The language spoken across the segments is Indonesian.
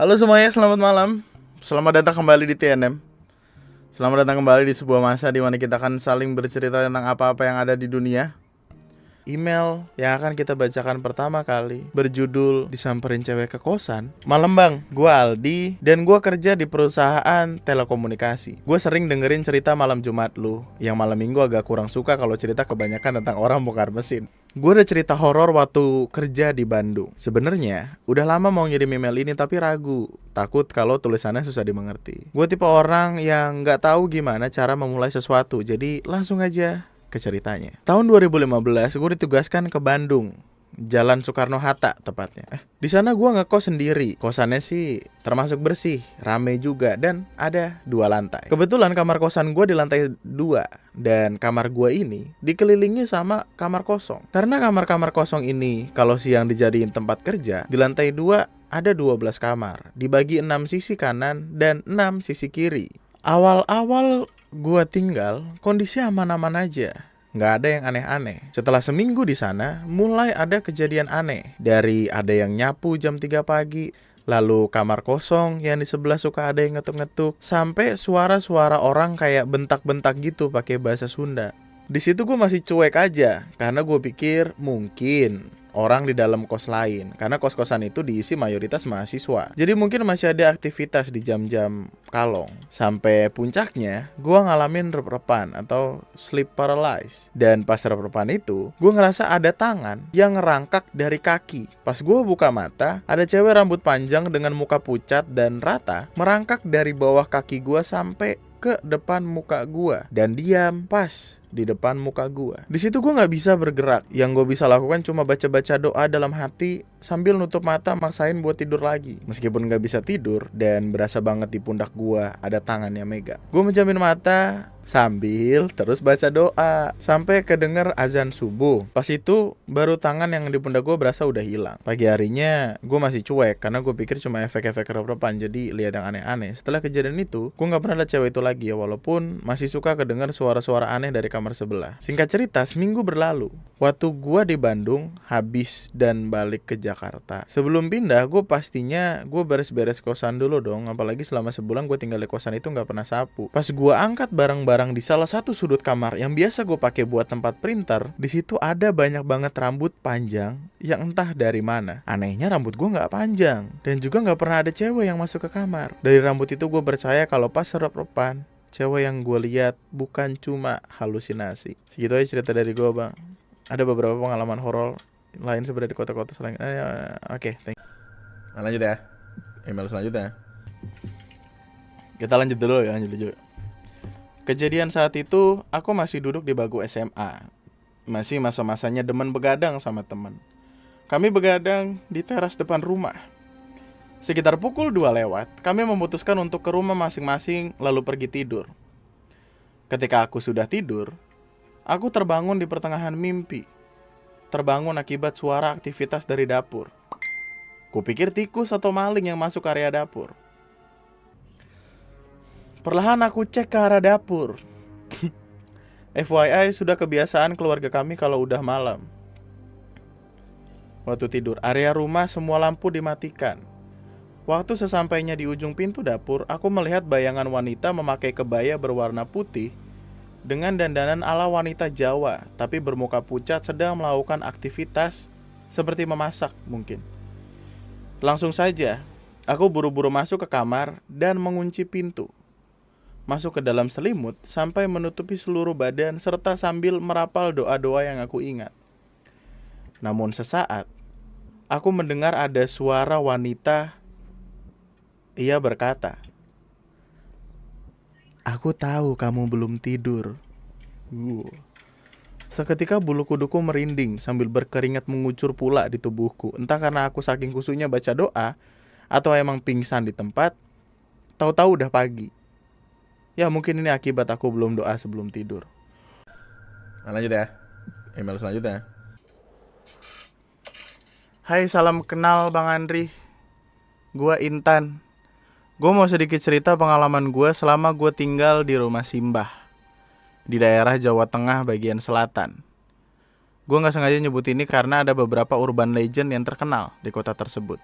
Halo semuanya, selamat malam. Selamat datang kembali di TNM. Selamat datang kembali di sebuah masa di mana kita akan saling bercerita tentang apa-apa yang ada di dunia. Email yang akan kita bacakan pertama kali berjudul Disamperin Cewek ke Kosan. Malam bang, gue Aldi dan gue kerja di perusahaan telekomunikasi. Gue sering dengerin cerita malam Jumat lu. Yang malam minggu agak kurang suka kalau cerita kebanyakan tentang orang bongkar mesin. Gue udah cerita horor waktu kerja di Bandung. Sebenarnya udah lama mau ngirim email ini tapi ragu, takut kalau tulisannya susah dimengerti. Gue tipe orang yang nggak tahu gimana cara memulai sesuatu, jadi langsung aja ke ceritanya. Tahun 2015 gue ditugaskan ke Bandung, Jalan Soekarno-Hatta tepatnya. Di sana gue ngekos sendiri. Kosannya sih termasuk bersih, rame juga, dan ada 2 lantai. Kebetulan kamar kosan gue di lantai 2, dan kamar gue ini dikelilingi sama kamar kosong. Karena kamar-kamar kosong ini kalau siang dijadiin tempat kerja, di lantai 2 ada 12 kamar, dibagi 6 sisi kanan dan 6 sisi kiri. Awal-awal gua tinggal, kondisi aman-aman aja, nggak ada yang aneh-aneh. Setelah seminggu di sana, mulai ada kejadian aneh. Dari ada yang nyapu jam 3 pagi, lalu kamar kosong yang di sebelah suka ada yang ngetuk-ngetuk, sampai suara-suara orang kayak bentak-bentak gitu pakai bahasa Sunda. Di situ gue masih cuek aja, karena gue pikir mungkin orang di dalam kos lain, karena kos-kosan itu diisi mayoritas mahasiswa. Jadi mungkin masih ada aktivitas di jam-jam kalong. Sampai puncaknya, gue ngalamin rep-repan atau sleep paralysis. Dan pas rep-repan itu, gue ngerasa ada tangan yang ngerangkak dari kaki. Pas gue buka mata, ada cewek rambut panjang dengan muka pucat dan rata merangkak dari bawah kaki gue sampai ke depan muka gua dan diam pas di depan muka gua. Di situ gua nggak bisa bergerak. Yang gua bisa lakukan cuma baca-baca doa dalam hati sambil nutup mata maksain buat tidur lagi. Meskipun nggak bisa tidur dan berasa banget di pundak gua ada tangan yang megang. Gua menjamin mata sambil terus baca doa sampai kedenger azan subuh. Pas itu baru tangan yang di pundak gue berasa udah hilang. Pagi harinya gue masih cuek karena gue pikir cuma efek-efek rep-repan, jadi lihat yang aneh-aneh. Setelah kejadian itu gue nggak pernah lihat cewek itu lagi ya, walaupun masih suka kedenger suara-suara aneh dari kamar sebelah. Singkat cerita, seminggu berlalu. Waktu gue di Bandung habis dan balik ke Jakarta. Sebelum pindah gue pastinya gue beres-beres kosan dulu dong. Apalagi selama sebulan gue tinggal di kosan itu nggak pernah sapu. Pas gue angkat barang-barang di salah satu sudut kamar yang biasa gue pakai buat tempat printer, di situ ada banyak banget rambut panjang yang entah dari mana. Anehnya rambut gue nggak panjang dan juga nggak pernah ada cewek yang masuk ke kamar. Dari rambut itu gue percaya kalau pas rep-repan, cewek yang gue lihat bukan cuma halusinasi. Segitu aja cerita dari gue bang. Ada beberapa pengalaman horor lain sebenarnya di kota-kota selain. Oke, thank you. Nah, lanjut ya. Email selanjutnya. Kita lanjut dulu ya, lanjut dulu. Kejadian saat itu, aku masih duduk di bangku SMA. Masih masa-masanya demen begadang sama temen. Kami begadang di teras depan rumah. Sekitar pukul 2 lewat, kami memutuskan untuk ke rumah masing-masing lalu pergi tidur. Ketika aku sudah tidur, aku terbangun di pertengahan mimpi. Terbangun akibat suara aktivitas dari dapur. Kupikir tikus atau maling yang masuk area dapur. Perlahan aku cek ke arah dapur. FYI, sudah kebiasaan keluarga kami kalau udah malam. Waktu tidur, area rumah semua lampu dimatikan. Waktu sesampainya di ujung pintu dapur, aku melihat bayangan wanita memakai kebaya berwarna putih dengan dandanan ala wanita Jawa, tapi bermuka pucat sedang melakukan aktivitas seperti memasak mungkin. Langsung saja, aku buru-buru masuk ke kamar dan mengunci pintu. Masuk ke dalam selimut sampai menutupi seluruh badan serta sambil merapal doa-doa yang aku ingat. Namun sesaat, aku mendengar ada suara wanita. Ia berkata, "Aku tahu kamu belum tidur." Seketika bulu kuduku merinding sambil berkeringat mengucur pula di tubuhku. Entah karena aku saking khusyuknya baca doa atau emang pingsan di tempat. Tahu-tahu udah pagi. Ya mungkin ini akibat aku belum doa sebelum tidur. Nah, lanjut ya. Email selanjutnya. Hai, salam kenal Bang Andri. Gua Intan. Gue mau sedikit cerita pengalaman gue selama gue tinggal di rumah Simbah di daerah Jawa Tengah bagian selatan. Gue gak sengaja nyebut ini karena ada beberapa urban legend yang terkenal di kota tersebut.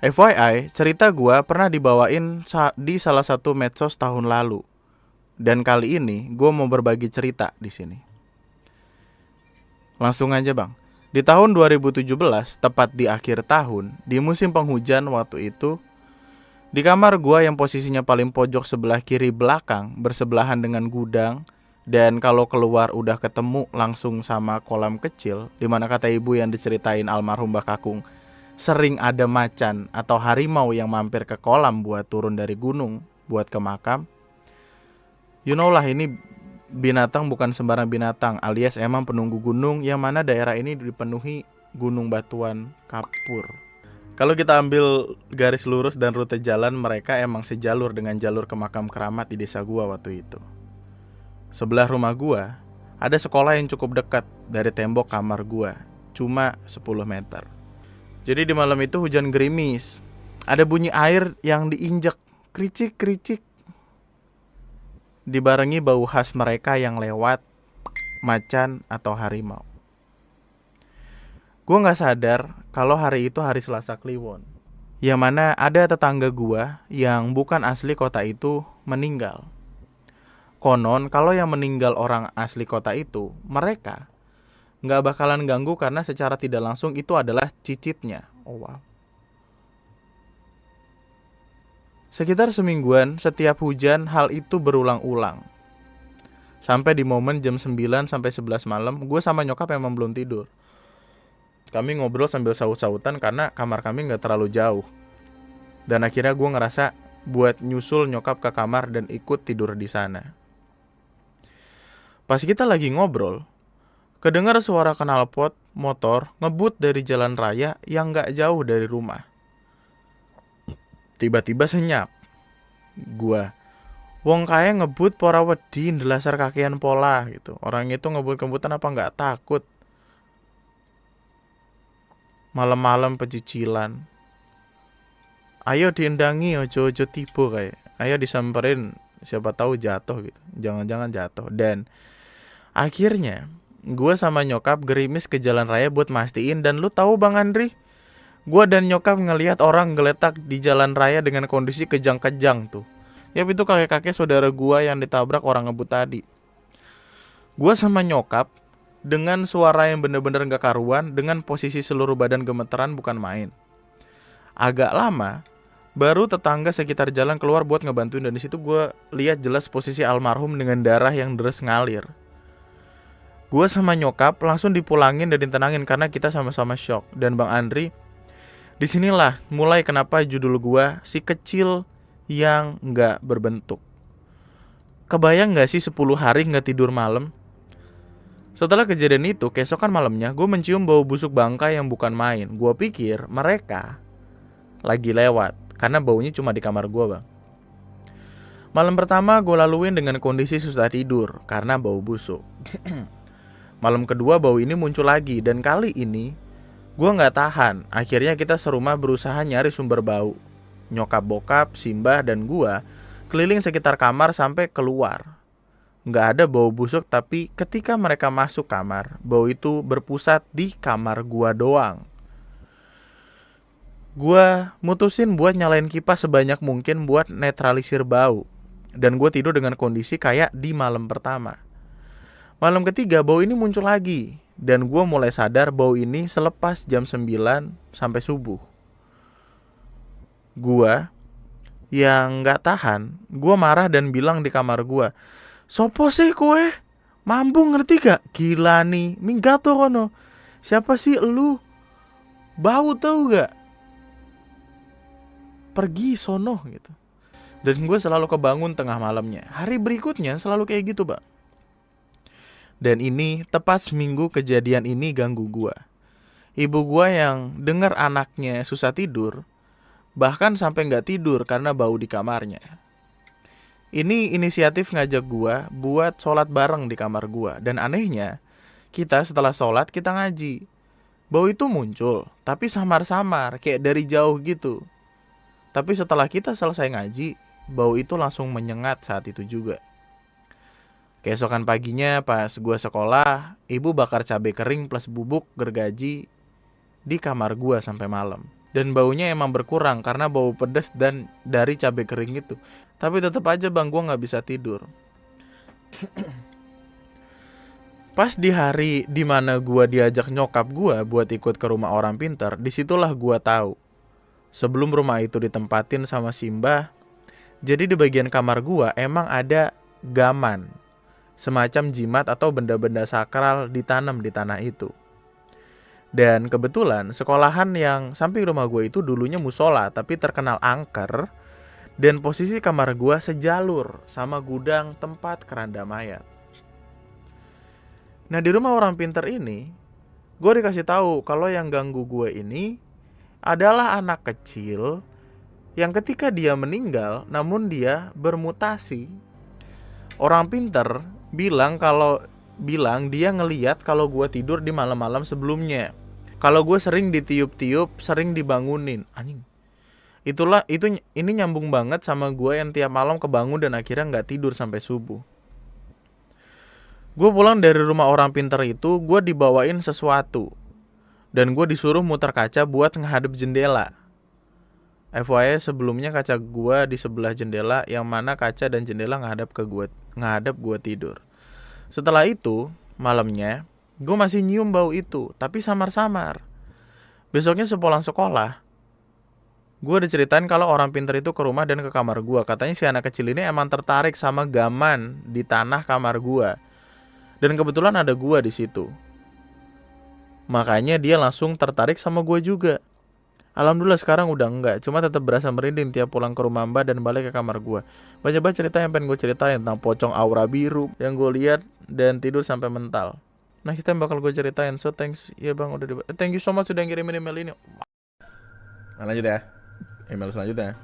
FYI, cerita gua pernah dibawain di salah satu medsos tahun lalu. Dan kali ini gua mau berbagi cerita di sini. Langsung aja bang. Di tahun 2017, tepat di akhir tahun, di musim penghujan waktu itu, di kamar gua yang posisinya paling pojok sebelah kiri belakang, bersebelahan dengan gudang, dan kalau keluar udah ketemu langsung sama kolam kecil, dimana kata ibu yang diceritain almarhum Mbak Kakung, sering ada macan atau harimau yang mampir ke kolam buat turun dari gunung, buat ke makam. You know lah, ini binatang bukan sembarang binatang, alias emang penunggu gunung, yang mana daerah ini dipenuhi gunung batuan kapur. Kalau kita ambil garis lurus dan rute jalan, mereka emang sejalur dengan jalur ke makam keramat di desa gua waktu itu. Sebelah rumah gua ada sekolah yang cukup dekat dari tembok kamar gua, cuma 10 meter. Jadi di malam itu hujan gerimis, ada bunyi air yang diinjak, kricik-kricik, dibarengi bau khas mereka yang lewat, macan atau harimau. Gue gak sadar kalau hari itu hari Selasa Kliwon, yang mana ada tetangga gue yang bukan asli kota itu meninggal. Konon kalau yang meninggal orang asli kota itu, mereka gak bakalan ganggu karena secara tidak langsung itu adalah cicitnya. Oh wow. Sekitar semingguan setiap hujan hal itu berulang-ulang. Sampai di momen jam 9 sampai 11 malam, gue sama nyokap emang belum tidur. Kami ngobrol sambil saut-sautan karena kamar kami gak terlalu jauh. Dan akhirnya gue ngerasa buat nyusul nyokap ke kamar dan ikut tidur di sana. Pas kita lagi ngobrol, kedengar suara knalpot motor ngebut dari jalan raya yang gak jauh dari rumah. Tiba-tiba senyap. Gua, wong kaya ngebut pora wedi ndelasar kakean pola gitu. Orang itu ngebut-ngebutan apa gak takut? Malam-malam pecicilan. Ayo diendangi, ojo-ojo tiba kayak. Ayo disamperin, siapa tahu jatuh gitu. Jangan-jangan jatuh. Dan akhirnya gue sama nyokap gerimis ke jalan raya buat mastiin. Dan lu tahu Bang Andri, gue dan nyokap ngelihat orang geletak di jalan raya dengan kondisi kejang-kejang tuh. Yap, itu kakek-kakek saudara gue yang ditabrak orang ngebut tadi. Gue sama nyokap dengan suara yang bener-bener gak karuan, dengan posisi seluruh badan gemeteran bukan main. Agak lama baru tetangga sekitar jalan keluar buat ngebantuin, dan disitu gue lihat jelas posisi almarhum dengan darah yang deres ngalir. Gue sama nyokap langsung dipulangin dan ditenangin karena kita sama-sama shock. Dan Bang Andri, disinilah mulai kenapa judul gue si kecil yang gak berbentuk. Kebayang gak sih 10 hari gak tidur malam? Setelah kejadian itu, keesokan malamnya gue mencium bau busuk bangkai yang bukan main. Gue pikir mereka lagi lewat karena baunya cuma di kamar gue bang. Malam pertama gue laluin dengan kondisi susah tidur karena bau busuk. Malam kedua bau ini muncul lagi, dan kali ini gue gak tahan. Akhirnya kita serumah berusaha nyari sumber bau. Nyokap bokap, Simbah, dan gue keliling sekitar kamar sampai keluar. Gak ada bau busuk, tapi ketika mereka masuk kamar, bau itu berpusat di kamar gua doang. Gua mutusin buat nyalain kipas sebanyak mungkin buat netralisir bau. Dan gua tidur dengan kondisi kayak di malam pertama. Malam ketiga bau ini muncul lagi, dan gua mulai sadar bau ini selepas jam 9 sampai subuh. Gua yang gak tahan, gua marah dan bilang di kamar gua, "Sopo sih kowe? Mampu ngerti gak? Gila nih, minggat tuh kono. Siapa sih lu? Bau tau gak? Pergi sono," gitu. Dan gue selalu kebangun tengah malamnya. Hari berikutnya selalu kayak gitu, Pak. Dan ini tepat seminggu kejadian ini ganggu gue. Ibu gue yang dengar anaknya susah tidur, bahkan sampai gak tidur karena bau di kamarnya. Ini inisiatif ngajak gua buat sholat bareng di kamar gua. Dan anehnya, kita setelah sholat kita ngaji. Bau itu muncul, tapi samar-samar, kayak dari jauh gitu. Tapi setelah kita selesai ngaji, bau itu langsung menyengat saat itu juga. Keesokan paginya pas gua sekolah, ibu bakar cabai kering plus bubuk gergaji di kamar gua sampai malam. Dan baunya emang berkurang karena bau pedas dan dari cabai kering itu. Tapi tetap aja bang, gue gak bisa tidur. Pas di hari dimana gue diajak nyokap gue buat ikut ke rumah orang pintar, disitulah gue tahu. Sebelum rumah itu ditempatin sama Simba, jadi di bagian kamar gue emang ada gaman. Semacam jimat atau benda-benda sakral ditanam di tanah itu. Dan kebetulan sekolahan yang samping rumah gue itu dulunya musola, tapi terkenal angker. Dan posisi kamar gue sejalur sama gudang tempat keranda mayat. Nah di rumah orang pintar ini, gue dikasih tahu kalau yang ganggu gue ini adalah anak kecil yang ketika dia meninggal, namun dia bermutasi. Orang pintar bilang dia ngeliat kalau gue tidur di malam-malam sebelumnya. Kalau gue sering ditiup-tiup, sering dibangunin. Anjing. Ini nyambung banget sama gue yang tiap malam kebangun dan akhirnya nggak tidur sampai subuh. Gue pulang dari rumah orang pintar itu, gue dibawain sesuatu. Dan gue disuruh muter kaca buat menghadap jendela. FYI sebelumnya kaca gue di sebelah jendela, yang mana kaca dan jendela menghadap gue tidur. Setelah itu, malamnya, gue masih nyium bau itu, tapi samar-samar. Besoknya sepulang sekolah, gue diceritain kalau orang pintar itu ke rumah dan ke kamar gue. Katanya si anak kecil ini emang tertarik sama gaman di tanah kamar gue. Dan kebetulan ada gue di situ. Makanya dia langsung tertarik sama gue juga. Alhamdulillah sekarang udah enggak, cuma tetap berasa merinding tiap pulang ke rumah mbak dan balik ke kamar gue. Banyak cerita yang pengen gue ceritain tentang pocong aura biru yang gue lihat dan tidur sampai mental. Next time bakal gue ceritain. So thanks ya bang udah thank you so much sudah ngirimin email ini. Nah, lanjut ya. Email selanjutnya.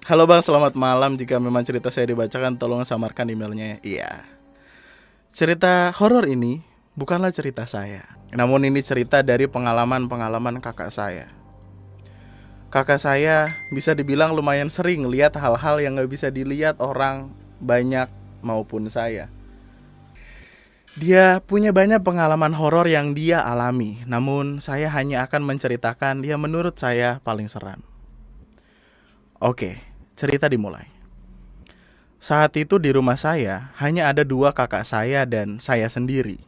Halo bang, selamat malam. Jika memang cerita saya dibacakan, tolong samarkan emailnya. Iya. Cerita horor ini bukanlah cerita saya. Namun ini cerita dari pengalaman kakak saya. Kakak saya bisa dibilang lumayan sering lihat hal-hal yang gak bisa dilihat orang banyak maupun saya. Dia punya banyak pengalaman horor yang dia alami, namun saya hanya akan menceritakan yang menurut saya paling seram. Oke, cerita dimulai. Saat itu di rumah saya hanya ada 2 kakak saya dan saya sendiri.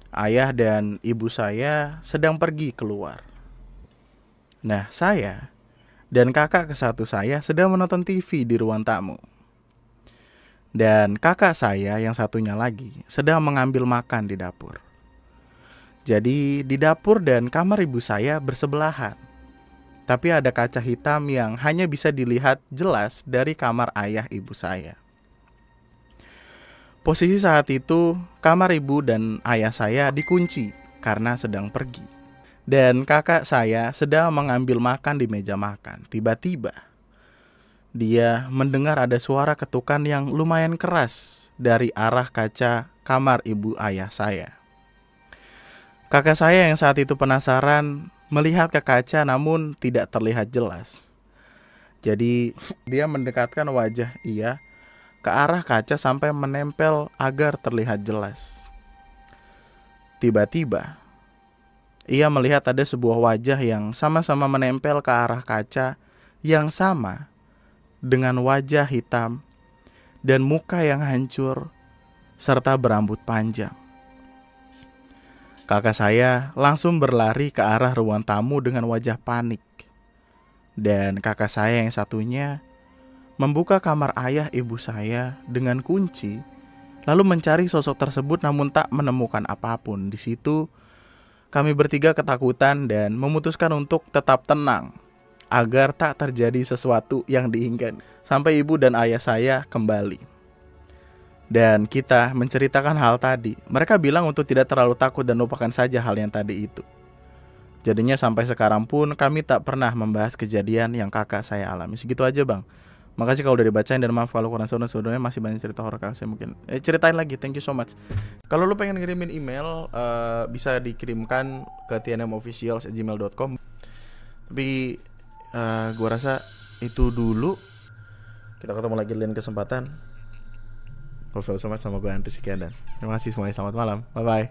Ayah dan ibu saya sedang pergi keluar. Nah, saya dan kakak kesatu saya sedang menonton TV di ruang tamu. Dan kakak saya yang satunya lagi sedang mengambil makan di dapur. Jadi di dapur dan kamar ibu saya bersebelahan. Tapi ada kaca hitam yang hanya bisa dilihat jelas dari kamar ayah ibu saya. Posisi saat itu kamar ibu dan ayah saya dikunci karena sedang pergi. Dan kakak saya sedang mengambil makan di meja makan. Tiba-tiba dia mendengar ada suara ketukan yang lumayan keras dari arah kaca kamar ibu ayah saya. Kakak saya yang saat itu penasaran melihat ke kaca namun tidak terlihat jelas. Jadi dia mendekatkan wajah ia ke arah kaca sampai menempel agar terlihat jelas. Tiba-tiba ia melihat ada sebuah wajah yang sama-sama menempel ke arah kaca yang sama dengan wajah hitam dan muka yang hancur serta berambut panjang. Kakak saya langsung berlari ke arah ruang tamu dengan wajah panik. Dan kakak saya yang satunya membuka kamar ayah ibu saya dengan kunci, lalu mencari sosok tersebut namun tak menemukan apapun. Di situ kami bertiga ketakutan dan memutuskan untuk tetap tenang agar tak terjadi sesuatu yang diinginkan sampai ibu dan ayah saya kembali. Dan kita menceritakan hal tadi. Mereka bilang untuk tidak terlalu takut dan lupakan saja hal yang tadi itu. Jadinya sampai sekarang pun kami tak pernah membahas kejadian yang kakak saya alami. Segitu aja bang. Makasih kalau udah dibacain dan maaf kalau kurang saudara-saudaranya masih banyak cerita horor kakak saya mungkin. Ceritain lagi, thank you so much. Kalau lu pengen ngirimin email bisa dikirimkan ke tnmofficials@gmail.com. Tapi gua rasa itu dulu. Kita ketemu lagi di lain kesempatan. Kalau so much sama gue Andri sekian dan terima kasih semuanya, selamat malam, bye bye.